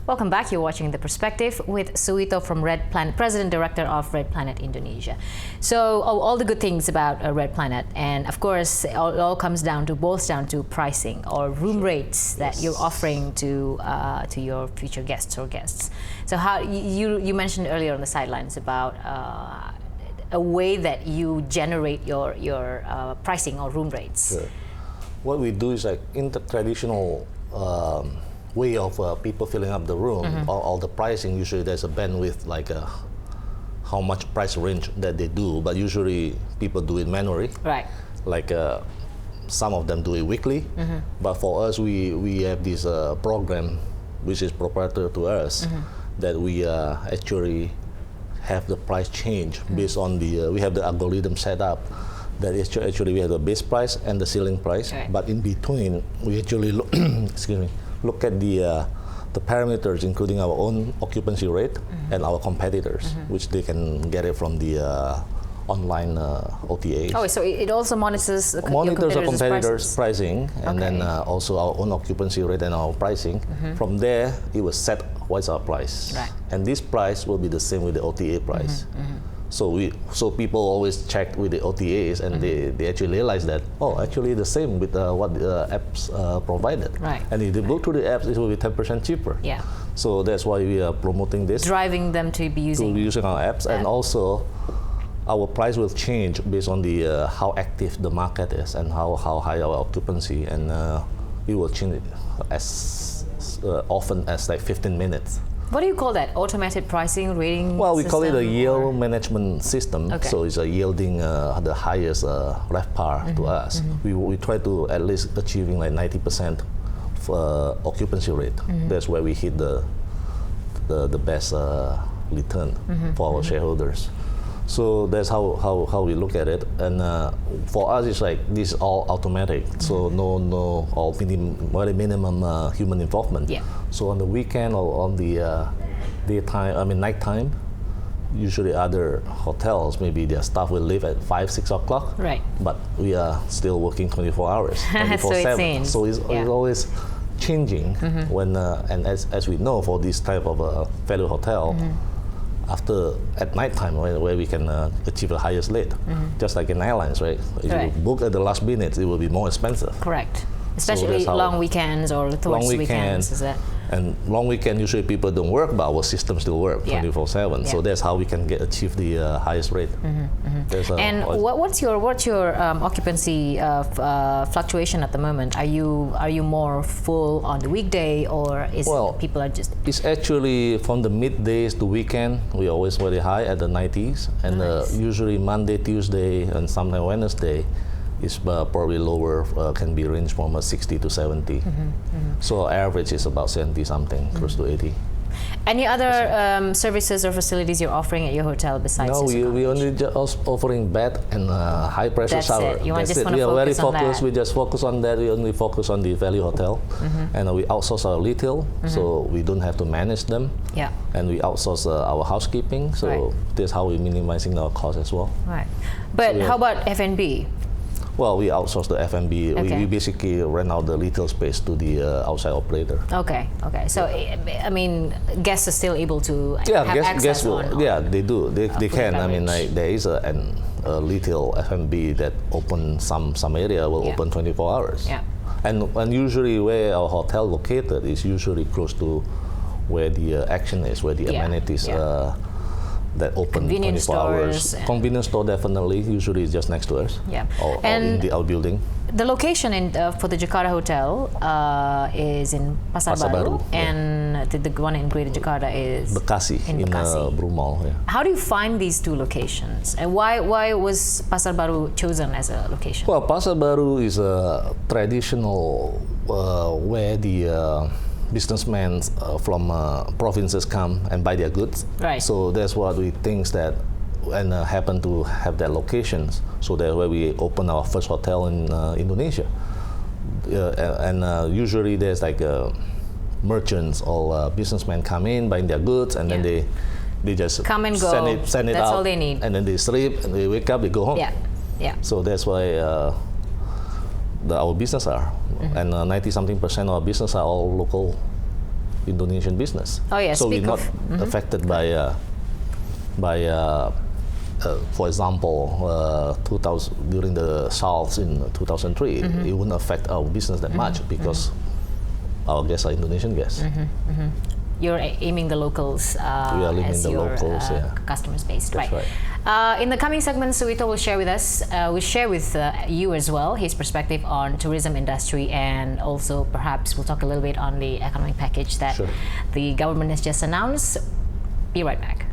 Welcome back. You're watching The Perspective with Suwito from Red Planet, President Director of Red Planet Indonesia. So all the good things about Red Planet, and of course it all boils down to pricing or room rates that you're offering to your future guests or guests. So how you mentioned earlier on the sidelines about a way that you generate your pricing or room rates. Sure. What we do is like in the traditional way of people filling up the room, all the pricing, usually there's a bandwidth like how much price range that they do, but usually people do it manually. Right. Like some of them do it weekly, but for us we have this program which is proprietary to us that we actually have the price change based on the, we have the algorithm set up that is actually we have the base price and the ceiling price, but in between we actually look, excuse me, look at the parameters, including our own occupancy rate and our competitors, which they can get it from the online OTAs. Oh, so it also monitors the competitors' pricing, and then also our own occupancy rate and our pricing. From there, it will set what's our price, and this price will be the same with the OTA price. So people always check with the OTAs, and they actually realize that, oh, actually the same with what the apps provided. And if they go to the apps, it will be 10% cheaper. So that's why we are promoting this. Driving them to be using our apps, and also our price will change based on the how active the market is and how high our occupancy, and it will change as often as like 15 minutes. What do you call that? Automated pricing rating? Well, we call it a yield management system. So it's yielding the highest RevPAR to us. We try to at least achieving like 90% occupancy rate. That's where we hit the best return for our shareholders. So that's how we look at it. And for us, it's like this is all automatic. So no or very minimum human involvement. So on the weekend or on the nighttime, usually other hotels, maybe their staff will leave at 5, 6 o'clock. But we are still working 24 hours, 24/7. So it's always changing. When and as we know, for this type of value hotel, after at nighttime where we can achieve the highest rate, just like in airlines, right? If you book at the last minute, it will be more expensive. Correct. Especially long weekends or towards weekends, is that? And long weekend, usually people don't work, but our system still work 24/7. So that's how we can achieve the highest rate. And what's your occupancy fluctuation at the moment? Are you more full on the weekday, or is people are just? It's actually from the middays to weekend. We always very high at the 90s, and usually Monday, Tuesday, and sometimes Wednesday is probably lower, can be ranged from 60 to 70. So average is about 70 something, close to 80. Any other services or facilities you're offering at your hotel besides? No, we only just offering bed and high pressure shower. That's it. We are very focused. We just focus on that. We only focus on the value hotel, and we outsource our retail, so we don't have to manage them. And we outsource our housekeeping. So that's how we're minimizing our costs as well. But how about F&B? Well, we outsource the F&B. We basically rent out the retail space to the outside operator. So, I mean, guests are still able to have access they do. They can. I mean, like, there is a retail F&B that open some area will open 24 hours. And usually where our hotel located is usually close to where the action is, where the amenities that open 24 hours. Convenience store definitely, usually is just next to us. Or in our building. The location for the Jakarta Hotel is in Pasar Baru, and the one in Greater Jakarta is Bekasi, in Brumall. How do you find these two locations, and why was Pasar Baru chosen as a location? Well, Pasar Baru is a traditional where the businessmen from provinces come and buy their goods. So that's what we think that, and happen to have that locations. So that's where we open our first hotel in Indonesia. And usually there's like merchants or businessmen come in, buying their goods, and then they just come and go. Send it that's out, all they need. And then they sleep, and they wake up, they go home. So that's why our business are, and 90-something% of our business are all local Indonesian business. Oh yeah, so we're not affected by for example, 2000 during the SARS in 2003, it wouldn't affect our business that much because our guests are Indonesian guests. You're aiming the locals we are as the your locals, customer base, That's right? In the coming segment, Suwito will share with us, will share with you as well his perspective on tourism industry, and also perhaps we'll talk a little bit on the economic package that the government has just announced. Be right back.